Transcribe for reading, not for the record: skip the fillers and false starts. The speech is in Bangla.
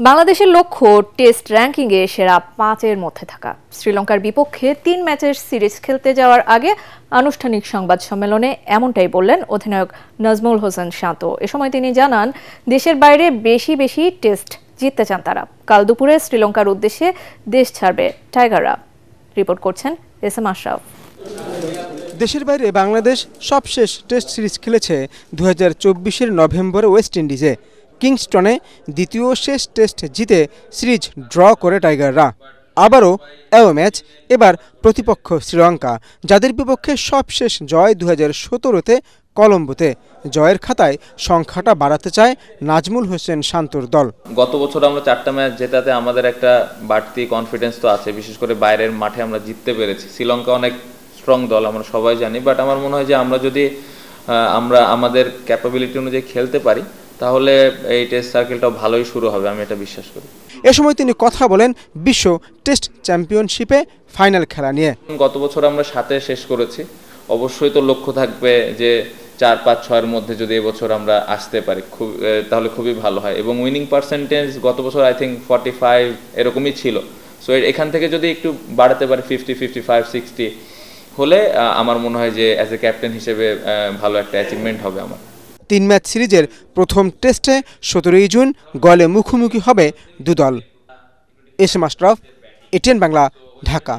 বাংলাদেশের লক্ষ্য টেস্ট র্যাঙ্কিংয়ে সেরা 5-এর মধ্যে থাকা। শ্রীলঙ্কার বিপক্ষে 3 ম্যাচের সিরিজ খেলতে যাওয়ার আগে আনুষ্ঠানিক সংবাদ সম্মেলনে এমনটাই বললেন অধিনায়ক নাজমুল হোসেন শান্ত। এ সময় তিনি জানান, দেশের বাইরে বেশি টেস্ট জিততে চান তারা। কাল দুপুরে শ্রীলঙ্কার উদ্দেশ্যে দেশ ছাড়বে টাইগাররা। রিপোর্ট করছেন এস.এম. আশরাফ। দেশের বাইরে বাংলাদেশ সবশেষ টেস্ট সিরিজ খেলেছে 2024-এর নভেম্বরে ওয়েস্ট ইন্ডিজে। কিংস্টনে দ্বিতীয় শেষ টেস্ট জিতে সিরিজ ড্র করে টাইগাররা। আবারও এও ম্যাচ, এবার প্রতিপক্ষ শ্রীলঙ্কা, যাদের বিপক্ষে সবশেষ জয় 2017-তে কলম্বোতে। জয়ের খাতায় সংখ্যাটা বাড়াতে চায় নাজমুল হোসেন শান্তর দল। গত বছর আমরা 4টা ম্যাচ জেতাতে আমাদের একটা বাড়তি কনফিডেন্স তো আছে, বিশেষ করে বাইরের মাঠে আমরা জিততে পেরেছি। শ্রীলঙ্কা অনেক স্ট্রং দল, আমরা সবাই জানি, বাট আমার মনে হয় যে আমরা যদি আমাদের ক্যাপাবিলিটি অনুযায়ী খেলতে পারি তাহলে এই টেস্ট সার্কেলটাও ভালোই শুরু হবে, আমি এটা বিশ্বাস করি। এ সময় তিনি কথা বলেন বিশ্ব টেস্ট চ্যাম্পিয়নশিপে ফাইনাল খেলা নিয়ে। গত বছর আমরা 7-এ শেষ করেছি, অবশ্যই তো লক্ষ্য থাকবে যে 4, 5, 6-এর মধ্যে যদি এবছর আমরা আসতে পারি তাহলে খুবই ভালো হয়। এবং উইনিং পার্সেন্টেজ গত বছর আই থিঙ্ক 45 এরকমই ছিল। সো এখান থেকে যদি একটু বাড়াতে পারি 50, 55, 60 হলে আমার মনে হয় যে অ্যাজ এ ক্যাপ্টেন হিসেবে ভালো একটা অ্যাচিভমেন্ট হবে আমার। 3 ম্যাচ সিরিজের প্রথম টেস্টে 17 জুন গলে মুখোমুখি হবে দুদল। এস.এম. আশরাফ, এটিএন বাংলা, ঢাকা।